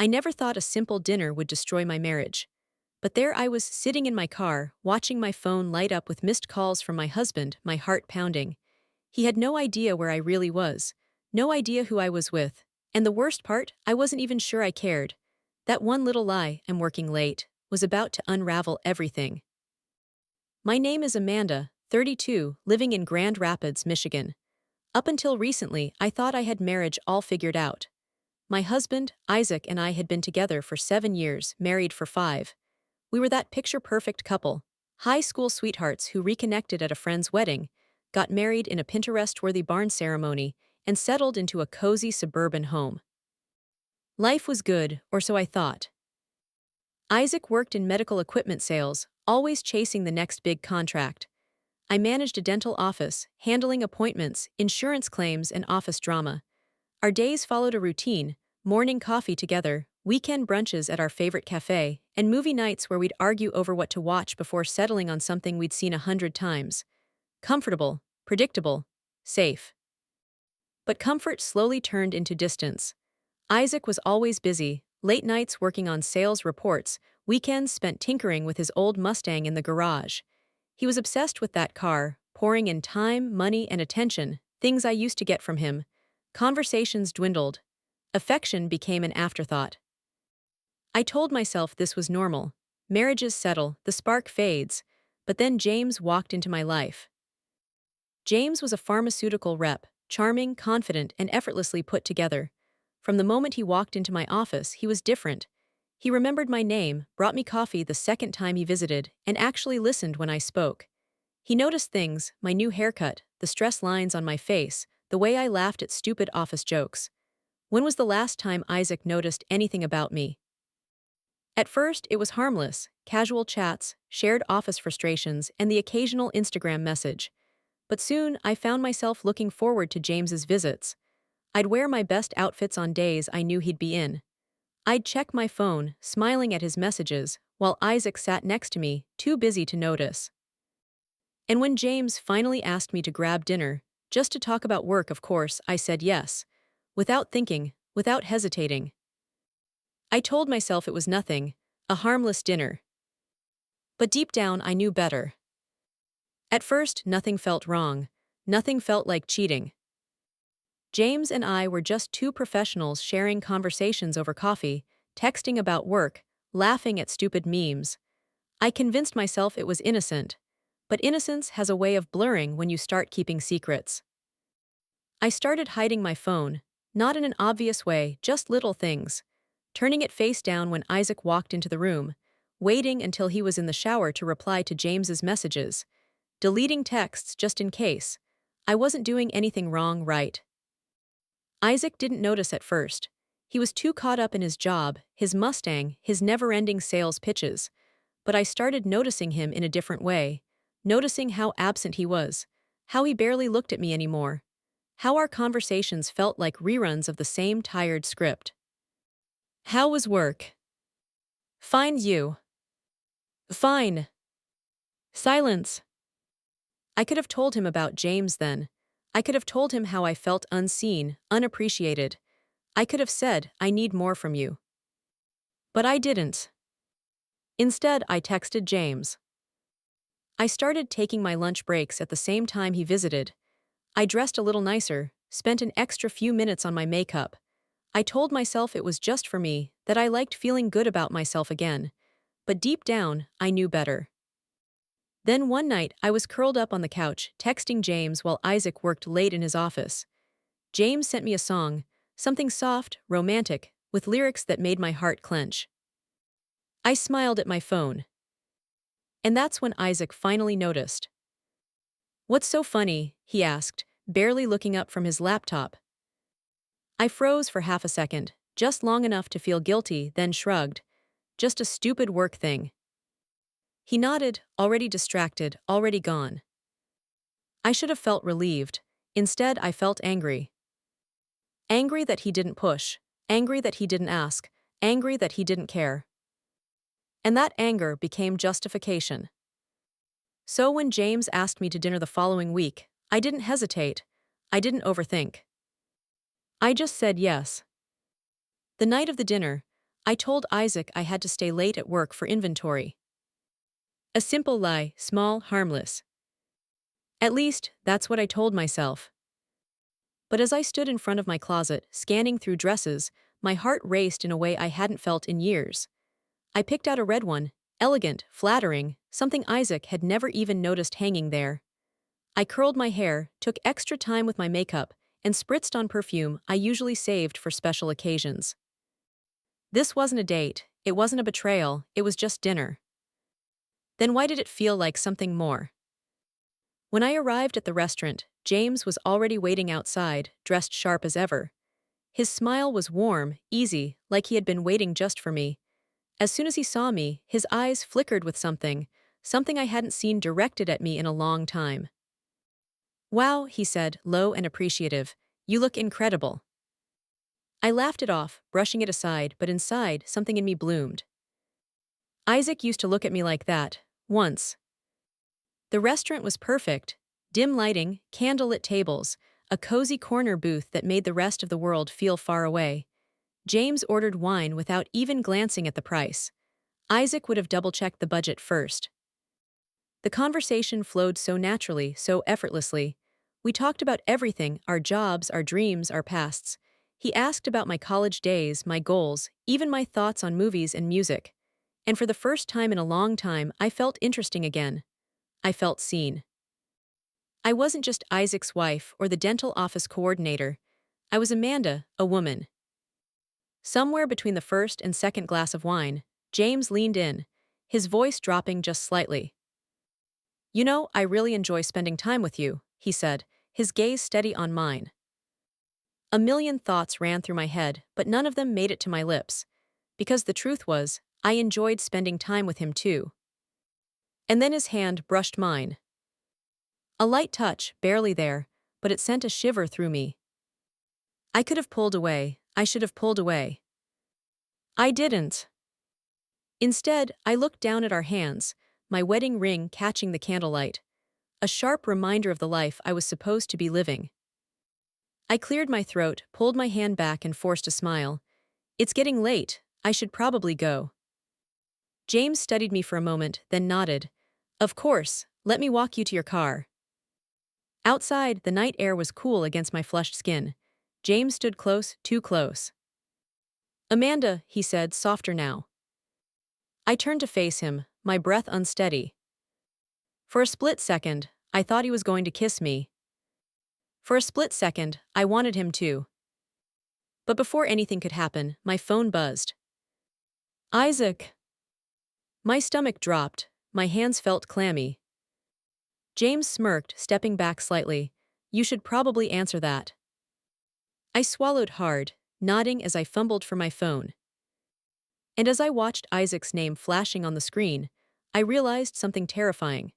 I never thought a simple dinner would destroy my marriage. But there I was sitting in my car, watching my phone light up with missed calls from my husband, my heart pounding. He had no idea where I really was, no idea who I was with, and the worst part, I wasn't even sure I cared. That one little lie, "I'm working late," was about to unravel everything. My name is Amanda, 32, living in Grand Rapids, Michigan. Up until recently, I thought I had marriage all figured out. My husband, Isaac, and I had been together for 7 years, married for 5. We were that picture-perfect couple, high school sweethearts who reconnected at a friend's wedding, got married in a Pinterest-worthy barn ceremony, and settled into a cozy suburban home. Life was good, or so I thought. Isaac worked in medical equipment sales, always chasing the next big contract. I managed a dental office, handling appointments, insurance claims, and office drama. Our days followed a routine: morning coffee together, weekend brunches at our favorite cafe, and movie nights where we'd argue over what to watch before settling on something we'd seen 100 times. Comfortable, predictable, safe. But comfort slowly turned into distance. Isaac was always busy, late nights working on sales reports, weekends spent tinkering with his old Mustang in the garage. He was obsessed with that car, pouring in time, money, and attention, things I used to get from him. Conversations dwindled. Affection became an afterthought. I told myself this was normal. Marriages settle, the spark fades. But then James walked into my life. James was a pharmaceutical rep, charming, confident, and effortlessly put together. From the moment he walked into my office, he was different. He remembered my name, brought me coffee the second time he visited, and actually listened when I spoke. He noticed things: my new haircut, the stress lines on my face, the way I laughed at stupid office jokes. When was the last time Isaac noticed anything about me? At first, it was harmless: casual chats, shared office frustrations, and the occasional Instagram message. But soon, I found myself looking forward to James's visits. I'd wear my best outfits on days I knew he'd be in. I'd check my phone, smiling at his messages, while Isaac sat next to me, too busy to notice. And when James finally asked me to grab dinner, just to talk about work, of course, I said yes. Without thinking, without hesitating. I told myself it was nothing, a harmless dinner. But deep down, I knew better. At first, nothing felt wrong. Nothing felt like cheating. James and I were just two professionals sharing conversations over coffee, texting about work, laughing at stupid memes. I convinced myself it was innocent. But innocence has a way of blurring when you start keeping secrets. I started hiding my phone, not in an obvious way, just little things. Turning it face down when Isaac walked into the room, waiting until he was in the shower to reply to James's messages, deleting texts just in case. I wasn't doing anything wrong, right? Isaac didn't notice at first. He was too caught up in his job, his Mustang, his never-ending sales pitches. But I started noticing him in a different way, noticing how absent he was, how he barely looked at me anymore, how our conversations felt like reruns of the same tired script. "How was work?" "Fine, you." "Fine." Silence. I could have told him about James then. I could have told him how I felt unseen, unappreciated. I could have said, "I need more from you." But I didn't. Instead, I texted James. I started taking my lunch breaks at the same time he visited. I dressed a little nicer, spent an extra few minutes on my makeup. I told myself it was just for me, that I liked feeling good about myself again. But deep down, I knew better. Then one night, I was curled up on the couch, texting James while Isaac worked late in his office. James sent me a song, something soft, romantic, with lyrics that made my heart clench. I smiled at my phone. And that's when Isaac finally noticed. "What's so funny?" he asked, barely looking up from his laptop. I froze for half a second, just long enough to feel guilty, then shrugged. "Just a stupid work thing." He nodded, already distracted, already gone. I should have felt relieved. Instead, I felt angry. Angry that he didn't push, angry that he didn't ask, angry that he didn't care. And that anger became justification. So when James asked me to dinner the following week, I didn't hesitate. I didn't overthink. I just said yes. The night of the dinner, I told Isaac I had to stay late at work for inventory. A simple lie, small, harmless. At least, that's what I told myself. But as I stood in front of my closet, scanning through dresses, my heart raced in a way I hadn't felt in years. I picked out a red one, elegant, flattering, something Isaac had never even noticed hanging there. I curled my hair, took extra time with my makeup, and spritzed on perfume I usually saved for special occasions. This wasn't a date, it wasn't a betrayal, it was just dinner. Then why did it feel like something more? When I arrived at the restaurant, James was already waiting outside, dressed sharp as ever. His smile was warm, easy, like he had been waiting just for me. As soon as he saw me, his eyes flickered with something I hadn't seen directed at me in a long time. "Wow," he said, low and appreciative. "You look incredible." I laughed it off, brushing it aside, but inside, something in me bloomed. Isaac used to look at me like that, once. The restaurant was perfect. Dim lighting, candlelit tables, a cozy corner booth that made the rest of the world feel far away. James ordered wine without even glancing at the price. Isaac would have double-checked the budget first. The conversation flowed so naturally, so effortlessly. We talked about everything, our jobs, our dreams, our pasts. He asked about my college days, my goals, even my thoughts on movies and music. And for the first time in a long time, I felt interesting again. I felt seen. I wasn't just Isaac's wife or the dental office coordinator. I was Amanda, a woman. Somewhere between the first and second glass of wine, James leaned in, his voice dropping just slightly. "You know, I really enjoy spending time with you," he said, his gaze steady on mine. A million thoughts ran through my head, but none of them made it to my lips. Because the truth was, I enjoyed spending time with him too. And then his hand brushed mine. A light touch, barely there, but it sent a shiver through me. I could have pulled away, I should have pulled away. I didn't. Instead, I looked down at our hands, my wedding ring catching the candlelight. A sharp reminder of the life I was supposed to be living. I cleared my throat, pulled my hand back and forced a smile. "It's getting late, I should probably go." James studied me for a moment, then nodded. "Of course, let me walk you to your car." Outside, the night air was cool against my flushed skin. James stood close, too close. "Amanda," he said, softer now. I turned to face him, my breath unsteady. For a split second, I thought he was going to kiss me. For a split second, I wanted him to. But before anything could happen, my phone buzzed. "Isaac." My stomach dropped, my hands felt clammy. James smirked, stepping back slightly. "You should probably answer that." I swallowed hard, nodding as I fumbled for my phone. And as I watched Isaac's name flashing on the screen, I realized something terrifying.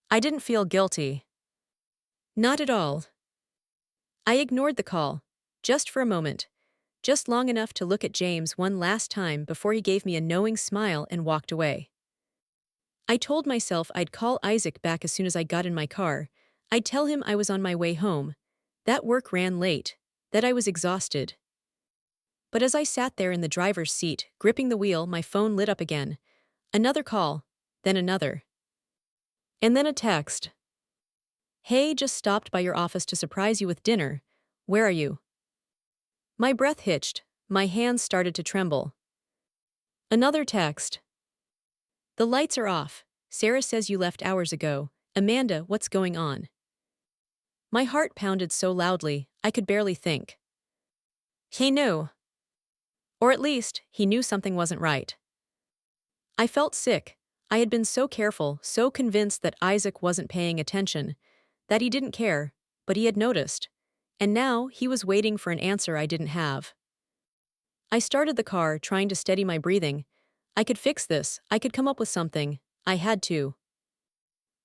I didn't feel guilty. Not at all. I ignored the call, just for a moment, just long enough to look at James one last time before he gave me a knowing smile and walked away. I told myself I'd call Isaac back as soon as I got in my car. I'd tell him I was on my way home, that work ran late, that I was exhausted. But as I sat there in the driver's seat, gripping the wheel, my phone lit up again. Another call, then another. And then a text. "Hey, just stopped by your office to surprise you with dinner. Where are you?" My breath hitched, my hands started to tremble. Another text. "The lights are off. Sarah says you left hours ago. Amanda, what's going on?" My heart pounded so loudly, I could barely think. He knew. Or at least, he knew something wasn't right. I felt sick. I had been so careful, so convinced that Isaac wasn't paying attention, that he didn't care, but he had noticed. And now, he was waiting for an answer I didn't have. I started the car, trying to steady my breathing. I could fix this, I could come up with something. I had to.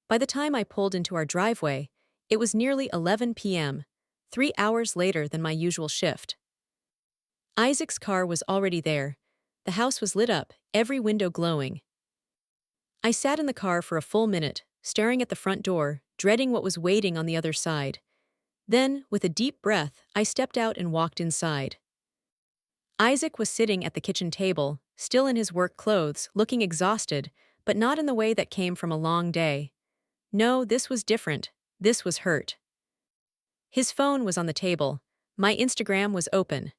By the time I pulled into our driveway, it was nearly 11 p.m., 3 hours later than my usual shift. Isaac's car was already there. The house was lit up, every window glowing. I sat in the car for a full minute, staring at the front door, dreading what was waiting on the other side. Then, with a deep breath, I stepped out and walked inside. Isaac was sitting at the kitchen table, still in his work clothes, looking exhausted, but not in the way that came from a long day. No, this was different. This was hurt. His phone was on the table. My Instagram was open.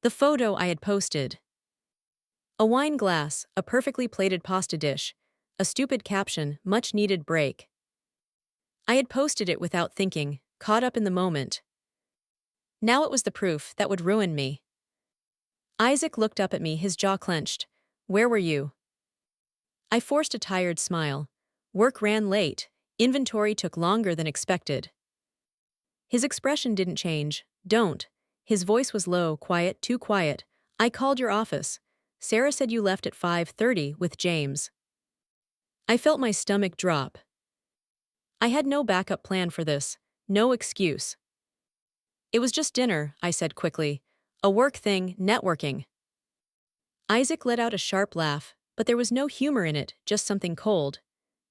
The photo I had posted. A wine glass, a perfectly plated pasta dish, a stupid caption, much needed break. I had posted it without thinking, caught up in the moment. Now it was the proof that would ruin me. Isaac looked up at me, his jaw clenched. Where were you? I forced a tired smile. Work ran late. Inventory took longer than expected. His expression didn't change. Don't. His voice was low, quiet, too quiet. I called your office. Sarah said you left at 5:30 with James. I felt my stomach drop. I had no backup plan for this. No excuse. It was just dinner, I said quickly. A work thing, networking. Isaac let out a sharp laugh, but there was no humor in it, just something cold.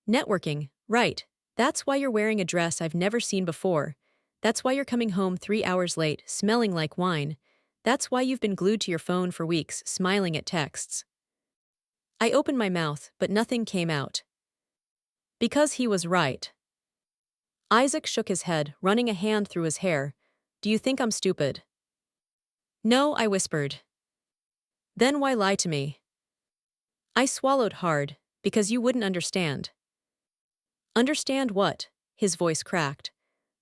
Networking, right. That's why you're wearing a dress I've never seen before. That's why you're coming home 3 hours late, smelling like wine. That's why you've been glued to your phone for weeks, smiling at texts. I opened my mouth, but nothing came out. Because he was right. Isaac shook his head, running a hand through his hair. Do you think I'm stupid? No, I whispered. Then why lie to me? I swallowed hard, because you wouldn't understand. Understand what? His voice cracked.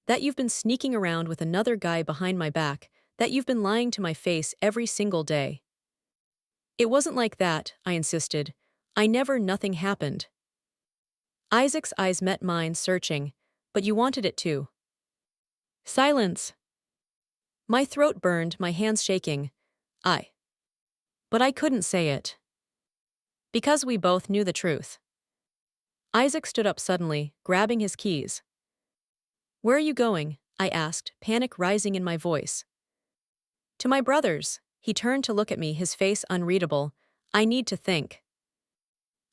That you've been sneaking around with another guy behind my back, that you've been lying to my face every single day. It wasn't like that, I insisted. Nothing happened. Isaac's eyes met mine, searching, but you wanted it too. Silence. My throat burned, my hands shaking. But I couldn't say it. Because we both knew the truth. Isaac stood up suddenly, grabbing his keys. Where are you going? I asked, panic rising in my voice. To my brother's. He turned to look at me, his face unreadable. I need to think.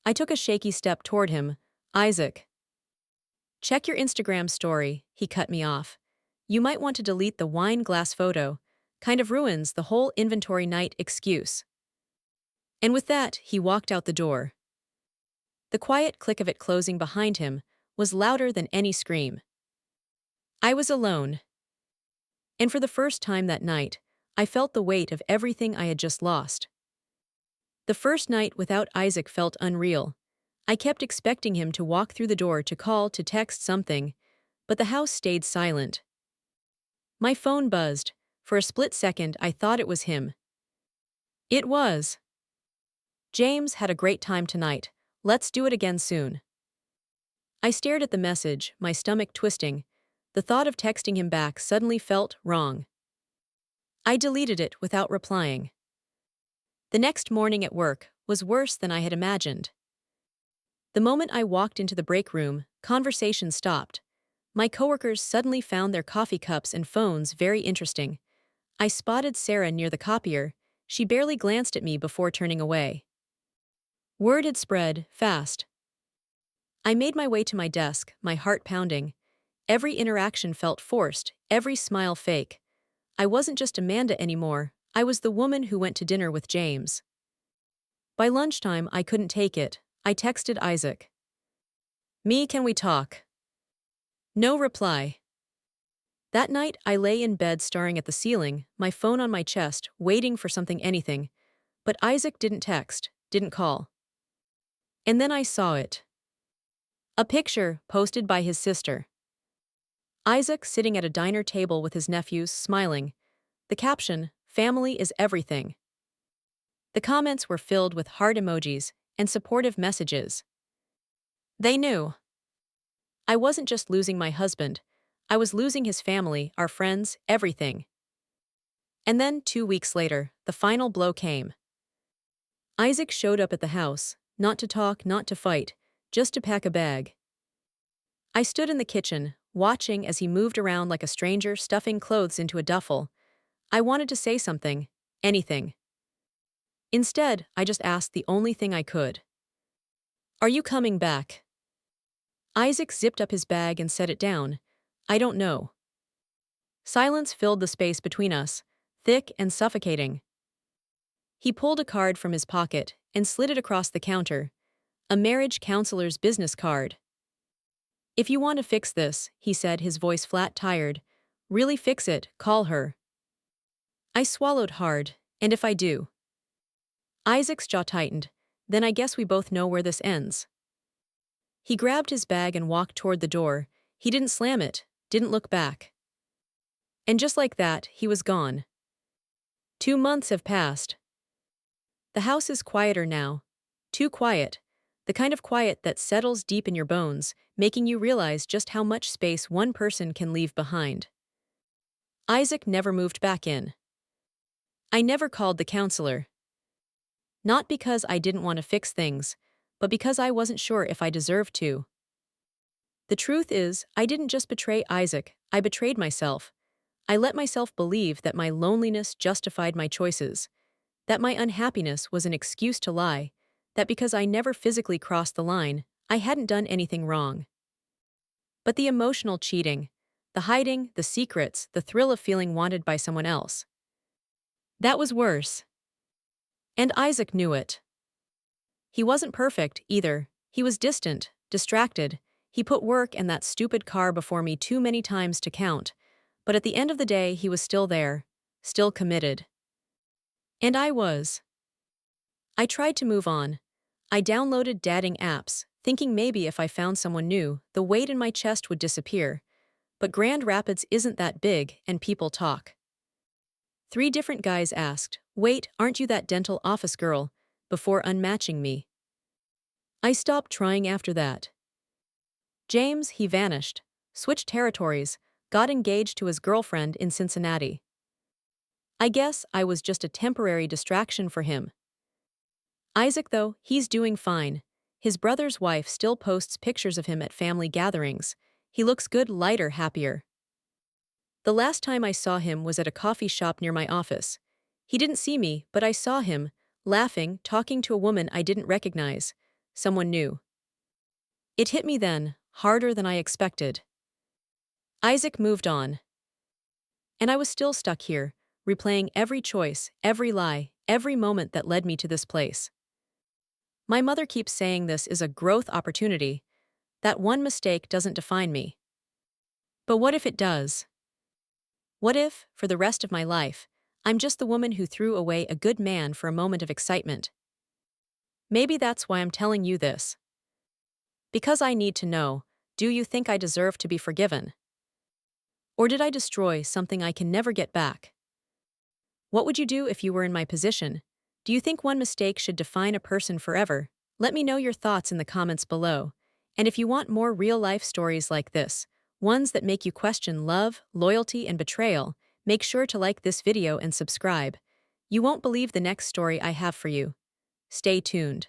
I took a shaky step toward him. Isaac. Check your Instagram story, he cut me off. You might want to delete the wine glass photo. Kind of ruins the whole inventory night excuse. And with that, he walked out the door. The quiet click of it closing behind him was louder than any scream. I was alone. And for the first time that night, I felt the weight of everything I had just lost. The first night without Isaac felt unreal. I kept expecting him to walk through the door, to call, to text something, but the house stayed silent. My phone buzzed. For a split second, I thought it was him. It was. James had a great time tonight. Let's do it again soon. I stared at the message, my stomach twisting. The thought of texting him back suddenly felt wrong. I deleted it without replying. The next morning at work was worse than I had imagined. The moment I walked into the break room, conversation stopped. My coworkers suddenly found their coffee cups and phones very interesting. I spotted Sarah near the copier. She barely glanced at me before turning away. Word had spread, fast. I made my way to my desk, my heart pounding. Every interaction felt forced, every smile fake. I wasn't just Amanda anymore, I was the woman who went to dinner with James. By lunchtime, I couldn't take it. I texted Isaac. Me, can we talk? No reply. That night, I lay in bed staring at the ceiling, my phone on my chest, waiting for something, anything. But Isaac didn't text, didn't call. And then I saw it. A picture posted by his sister. Isaac sitting at a diner table with his nephews, smiling. The caption, "Family is everything." The comments were filled with heart emojis and supportive messages. They knew. I wasn't just losing my husband, I was losing his family, our friends, everything. And then 2 weeks later, the final blow came. Isaac showed up at the house, not to talk, not to fight, just to pack a bag. I stood in the kitchen, watching as he moved around like a stranger, stuffing clothes into a duffel. I wanted to say something, anything. Instead, I just asked the only thing I could. Are you coming back? Isaac zipped up his bag and set it down. I don't know. Silence filled the space between us, thick and suffocating. He pulled a card from his pocket and slid it across the counter. A marriage counselor's business card. If you want to fix this, he said, his voice flat tired. Really fix it, call her. I swallowed hard. And if I do? Isaac's jaw tightened. Then I guess we both know where this ends. He grabbed his bag and walked toward the door. He didn't slam it, didn't look back. And just like that, he was gone. 2 months have passed. The house is quieter now. Too quiet. The kind of quiet that settles deep in your bones, making you realize just how much space one person can leave behind. Isaac never moved back in. I never called the counselor. Not because I didn't want to fix things, but because I wasn't sure if I deserved to. The truth is, I didn't just betray Isaac, I betrayed myself. I let myself believe that my loneliness justified my choices, that my unhappiness was an excuse to lie, that because I never physically crossed the line, I hadn't done anything wrong. But the emotional cheating, the hiding, the secrets, the thrill of feeling wanted by someone else. That was worse. And Isaac knew it. He wasn't perfect, either. He was distant, distracted. He put work and that stupid car before me too many times to count. But at the end of the day, he was still there, still committed. And I was. I tried to move on. I downloaded dating apps, thinking maybe if I found someone new, the weight in my chest would disappear. But Grand Rapids isn't that big, and people talk. 3 different guys asked, "Wait, aren't you that dental office girl?" before unmatching me. I stopped trying after that. James, he vanished, switched territories, got engaged to his girlfriend in Cincinnati. I guess I was just a temporary distraction for him. Isaac, though, he's doing fine. His brother's wife still posts pictures of him at family gatherings. He looks good, lighter, happier. The last time I saw him was at a coffee shop near my office. He didn't see me, but I saw him, laughing, talking to a woman I didn't recognize, someone new. It hit me then, harder than I expected. Isaac moved on. And I was still stuck here, replaying every choice, every lie, every moment that led me to this place. My mother keeps saying this is a growth opportunity, that one mistake doesn't define me. But what if it does? What if, for the rest of my life, I'm just the woman who threw away a good man for a moment of excitement? Maybe that's why I'm telling you this. Because I need to know, do you think I deserve to be forgiven? Or did I destroy something I can never get back? What would you do if you were in my position? Do you think one mistake should define a person forever? Let me know your thoughts in the comments below. And if you want more real-life stories like this, ones that make you question love, loyalty, and betrayal, make sure to like this video and subscribe. You won't believe the next story I have for you. Stay tuned.